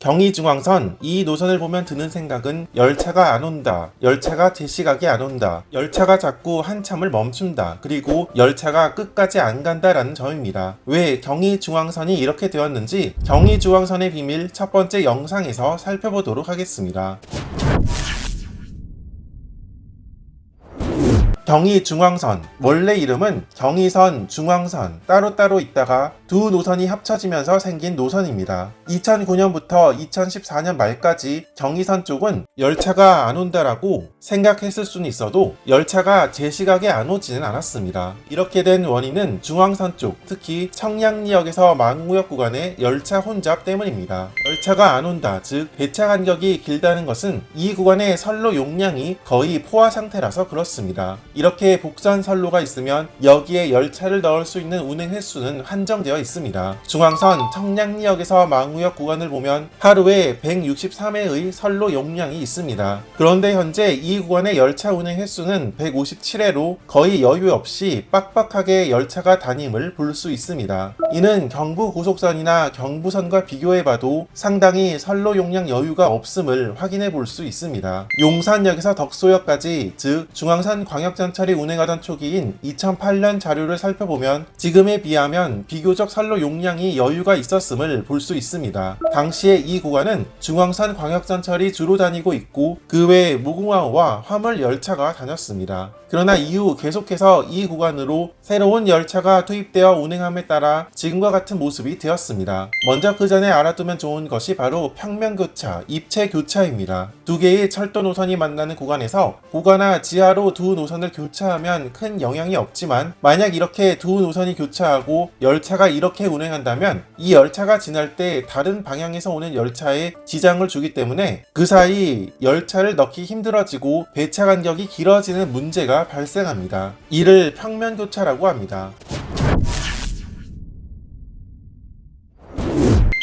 경의중앙선 이 노선을 보면 드는 생각은 열차가 안 온다, 열차가 제 시각에 안 온다, 열차가 자꾸 한참을 멈춘다, 그리고 열차가 끝까지 안 간다라는 점입니다. 왜 경의중앙선이 이렇게 되었는지 경의중앙선의 비밀 첫 번째 영상에서 살펴보도록 하겠습니다. 경의중앙선, 원래 이름은 경의선, 중앙선 따로따로 있다가 두 노선이 합쳐지면서 생긴 노선입니다. 2009년부터 2014년 말까지 경의선 쪽은 열차가 안 온다라고 생각했을 수는 있어도 열차가 제 시각에 안 오지는 않았습니다. 이렇게 된 원인은 중앙선 쪽, 특히 청량리역에서 망우역 구간의 열차 혼잡 때문입니다. 열차가 안 온다, 즉 배차 간격이 길다는 것은 이 구간의 선로 용량이 거의 포화 상태라서 그렇습니다. 이렇게 복선 선로가 있으면 여기에 열차를 넣을 수 있는 운행 횟수는 한정되어 있습니다. 중앙선 청량리역에서 망우역 구간을 보면 하루에 163회의 선로 용량이 있습니다. 그런데 현재 이 구간의 열차 운행 횟수는 157회로 거의 여유 없이 빡빡하게 열차가 다님을 볼 수 있습니다. 이는 경부고속선이나 경부선과 비교해봐도 상당히 선로 용량 여유가 없음을 확인해 볼 수 있습니다. 용산역에서 덕소역까지, 즉 중앙선 광역전철이 운행하던 초기인 2008년 자료를 살펴보면 지금에 비하면 비교적 선로 용량이 여유가 있었음을 볼 수 있습니다. 당시에 이 구간은 중앙선 광역전철이 주로 다니고 있고 그 외에 무궁화호와 화물 열차가 다녔습니다. 그러나 이후 계속해서 이 구간으로 새로운 열차가 투입되어 운행함에 따라 지금과 같은 모습이 되었습니다. 먼저 그 전에 알아두면 좋은 것이 바로 평면교차, 입체교차입니다. 두 개의 철도 노선이 만나는 구간에서 고가나 지하로 두 노선을 교차하면 큰 영향이 없지만 만약 이렇게 두 노선이 교차하고 열차가 이렇게 운행한다면 이 열차가 지날 때 다른 방향에서 오는 열차에 지장을 주기 때문에 그 사이 열차를 넣기 힘들어지고 배차 간격이 길어지는 문제가 발생합니다. 이를 평면교차라고 합니다.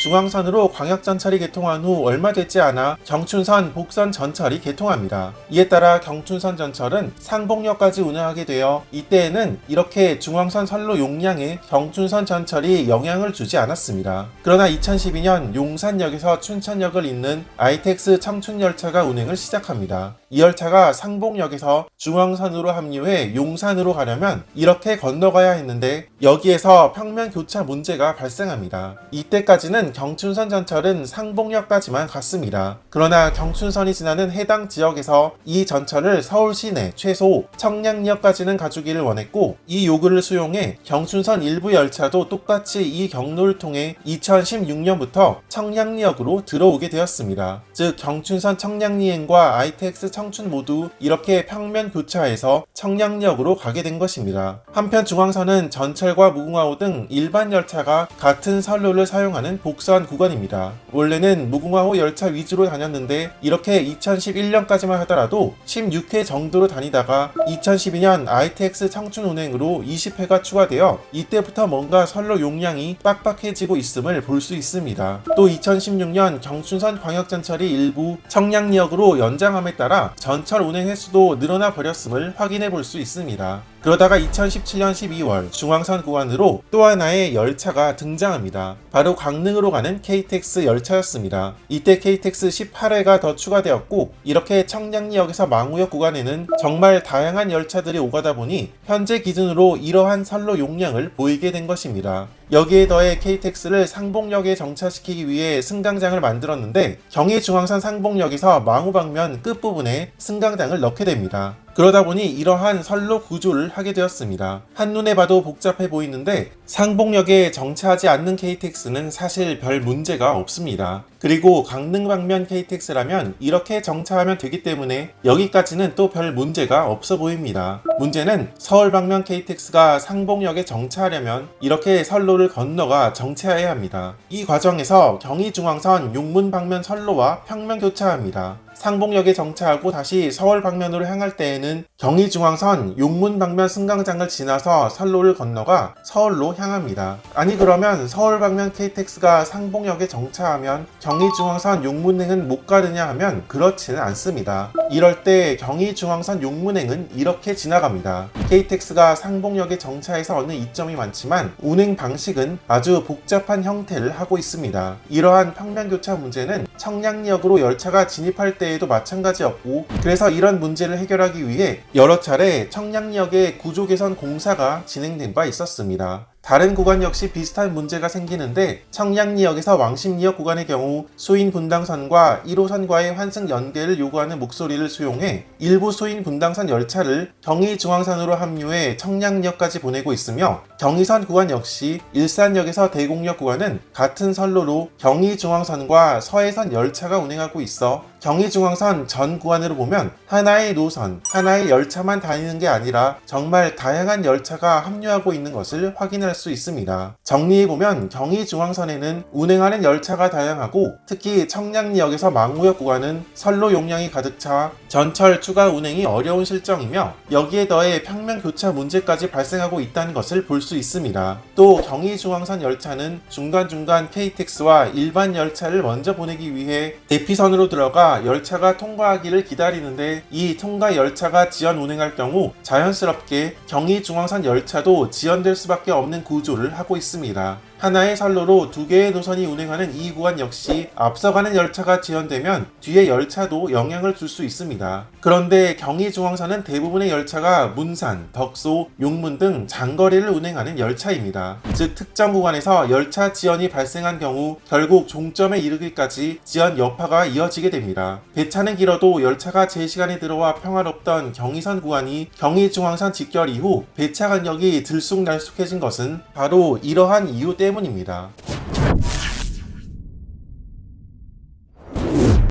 중앙선으로 광역전철이 개통한 후 얼마 되지 않아 경춘선, 복선 전철이 개통합니다. 이에 따라 경춘선 전철은 상봉역까지 운행하게 되어 이때에는 이렇게 중앙선 선로 용량에 경춘선 전철이 영향을 주지 않았습니다. 그러나 2012년 용산역에서 춘천역을 잇는 ITX 청춘열차가 운행을 시작합니다. 이 열차가 상봉역에서 중앙선으로 합류해 용산으로 가려면 이렇게 건너가야 했는데 여기에서 평면교차 문제가 발생합니다. 이때까지는 경춘선 전철은 상봉역까지만 갔습니다. 그러나 경춘선이 지나는 해당 지역에서 이 전철을 서울 시내 최소 청량리역까지는 가주기를 원했고 이 요구를 수용해 경춘선 일부 열차도 똑같이 이 경로를 통해 2016년부터 청량리역으로 들어오게 되었습니다. 즉 경춘선 청량리행과 ITX 청춘 모두 이렇게 평면 교차해서 청량리역으로 가게 된 것입니다. 한편 중앙선은 전철과 무궁화호 등 일반 열차가 같은 선로를 사용하는 복선 구간입니다. 원래는 무궁화호 열차 위주로 다녔는데 이렇게 2011년까지만 하더라도 16회 정도로 다니다가 2012년 ITX 청춘 운행으로 20회가 추가되어 이때부터 뭔가 선로 용량이 빡빡해지고 있음을 볼 수 있습니다. 또 2016년 경춘선 광역전철이 일부 청량리역으로 연장함에 따라 전철 운행 횟수도 늘어나 버렸음을 확인해 볼 수 있습니다. 그러다가 2017년 12월 중앙선 구간으로 또 하나의 열차가 등장합니다. 바로 강릉으로 가는 KTX 열차였습니다. 이때 KTX 18회가 더 추가되었고 이렇게 청량리역에서 망우역 구간에는 정말 다양한 열차들이 오가다 보니 현재 기준으로 이러한 선로 용량을 보이게 된 것입니다. 여기에 더해 KTX를 상봉역에 정차시키기 위해 승강장을 만들었는데 경의중앙선 상봉역에서 망우 방면 끝부분에 승강장을 넣게 됩니다. 그러다 보니 이러한 선로 구조를 하게 되었습니다. 한눈에 봐도 복잡해 보이는데 상봉역에 정차하지 않는 KTX는 사실 별 문제가 없습니다. 그리고 강릉 방면 KTX라면 이렇게 정차하면 되기 때문에 여기까지는 또 별 문제가 없어 보입니다. 문제는 서울 방면 KTX가 상봉역에 정차하려면 이렇게 선로를 건너가 정차해야 합니다. 이 과정에서 경의중앙선 용문 방면 선로와 평면 교차합니다. 상봉역에 정차하고 다시 서울 방면으로 향할 때에는 경의중앙선 용문 방면 승강장을 지나서 선로를 건너가 서울로 향합니다. 아니 그러면 서울 방면 KTX가 상봉역에 정차하면 경의중앙선 용문행은 못 가느냐 하면 그렇지는 않습니다. 이럴 때 경의중앙선 용문행은 이렇게 지나갑니다. KTX가 상봉역에 정차해서 어느 이점이 많지만 운행 방식은 아주 복잡한 형태를 하고 있습니다. 이러한 평면교차 문제는 청량리역으로 열차가 진입할 때에도 마찬가지였고, 그래서 이런 문제를 해결하기 위해 여러 차례 청량리역의 구조 개선 공사가 진행된 바 있었습니다. 다른 구간 역시 비슷한 문제가 생기는데, 청량리역에서 왕십리역 구간의 경우 수인 분당선과 1호선과의 환승 연계를 요구하는 목소리를 수용해 일부 수인 분당선 열차를 경의중앙선으로 합류해 청량리역까지 보내고 있으며, 경의선 구간 역시 일산역에서 대곡역 구간은 같은 선로로 경의중앙선과 서해선 열차가 운행하고 있어 경의중앙선 전 구간으로 보면 하나의 노선, 하나의 열차만 다니는 게 아니라 정말 다양한 열차가 합류하고 있는 것을 확인할 수 있습니다. 정리해보면 경의중앙선에는 운행하는 열차가 다양하고, 특히 청량리역에서 망우역 구간은 선로 용량이 가득 차 전철 추가 운행이 어려운 실정이며, 여기에 더해 평면 교차 문제까지 발생하고 있다는 것을 볼 수 있습니다. 또 경의중앙선 열차는 중간중간 KTX와 일반 열차를 먼저 보내기 위해 대피선으로 들어가 열차가 통과하기를 기다리는데, 이 통과 열차가 지연 운행할 경우 자연스럽게 경의중앙선 열차도 지연될 수밖에 없는 구조를 하고 있습니다. 하나의 선로로 두 개의 노선이 운행하는 이 구간 역시 앞서가는 열차가 지연되면 뒤의 열차도 영향을 줄 수 있습니다. 그런데 경의중앙선은 대부분의 열차가 문산, 덕소, 용문 등 장거리를 운행하는 열차입니다. 즉 특정 구간에서 열차 지연이 발생한 경우 결국 종점에 이르기까지 지연 여파가 이어지게 됩니다. 배차는 길어도 열차가 제 시간에 들어와 평화롭던 경의선 구간이 경의중앙선 직결 이후 배차 간격이 들쑥날쑥해진 것은 바로 이러한 이유 때문입니다.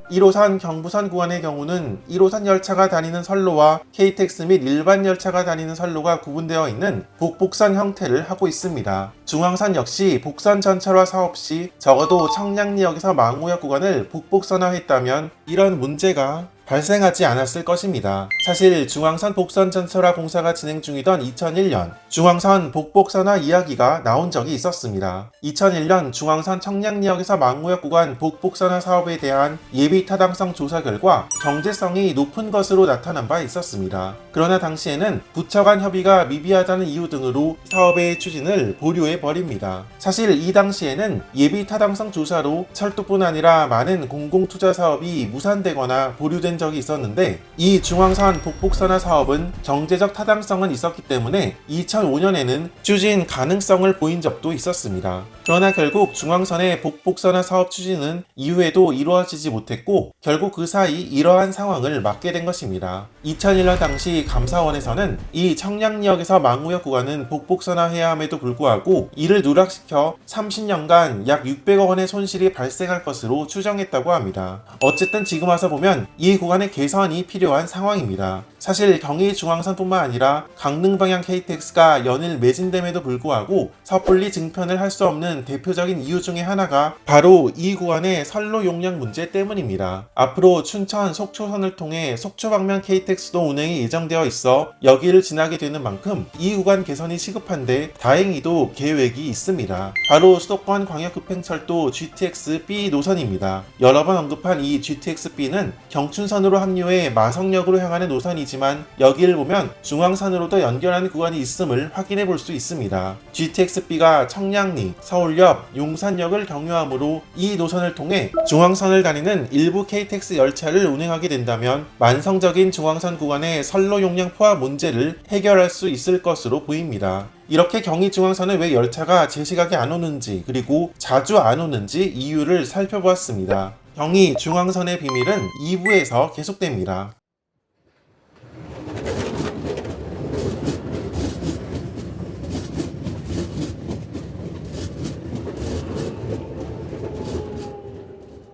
1호선 경부선 구간의 경우는 1호선 열차가 다니는 선로와 KTX 및 일반 열차가 다니는 선로가 구분되어 있는 북복선 형태를 하고 있습니다. 중앙선 역시 복선 전철화 사업 시 적어도 청량리역에서 망우역 구간을 북복선화했다면 이런 문제가 발생하지 않았을 것입니다. 사실 중앙선 복선 전철화 공사가 진행 중이던 2001년 중앙선 복복선화 이야기가 나온 적이 있었습니다. 2001년 중앙선 청량리역에서 망우역 구간 복복선화 사업에 대한 예비 타당성 조사 결과 경제성이 높은 것으로 나타난 바 있었습니다. 그러나 당시에는 부처 간 협의가 미비하다는 이유 등으로 사업의 추진을 보류해 버립니다. 사실 이 당시에는 예비 타당성 조사로 철도뿐 아니라 많은 공공투자 사업이 무산되거나 보류된 적이 있었는데, 이 중앙선 복복선화 사업은 경제적 타당성은 있었기 때문에 2005년에는 추진 가능성을 보인 적도 있었습니다. 그러나 결국 중앙선의 복복선화 사업 추진은 이후에도 이루어지지 못했고, 결국 그 사이 이러한 상황을 맞게 된 것입니다. 2001년 당시 감사원에서는 이 청량리역에서 망우역 구간은 복복선화해야 함에도 불구하고 이를 누락시켜 30년간 약 600억 원의 손실이 발생할 것으로 추정했다고 합니다. 어쨌든 지금 와서 보면 이 구간의 개선이 필요한 상황입니다. 사실 경의중앙선뿐만 아니라 강릉 방향 KTX가 연일 매진됨에도 불구하고 섣불리 증편을 할 수 없는 대표적인 이유 중에 하나가 바로 이 구간의 선로 용량 문제 때문입니다. 앞으로 춘천 속초선을 통해 속초 방면 KTX도 운행이 예정되어 있어 여기를 지나게 되는 만큼 이 구간 개선이 시급한데 다행히도 계획이 있습니다. 바로 수도권 광역급행철도 GTX-B 노선입니다. 여러 번 언급한 이 GTX-B는 경춘선으로 합류해 마성역으로 향하는 노선이지만 여기를 보면 중앙선으로도 연결하는 구간이 있음을 확인해 볼 수 있습니다. GTX-B가 청량리, 서울역, 용산역을 경유하므로 이 노선을 통해 중앙선을 다니는 일부 KTX 열차를 운행하게 된다면 만성적인 중앙선 구간의 선로 용량 포화 문제를 해결할 수 있을 것으로 보입니다. 이렇게 경의중앙선은 왜 열차가 제 시각에 안 오는지, 그리고 자주 안 오는지 이유를 살펴보았습니다. 경의중앙선의 비밀은 2부에서 계속됩니다.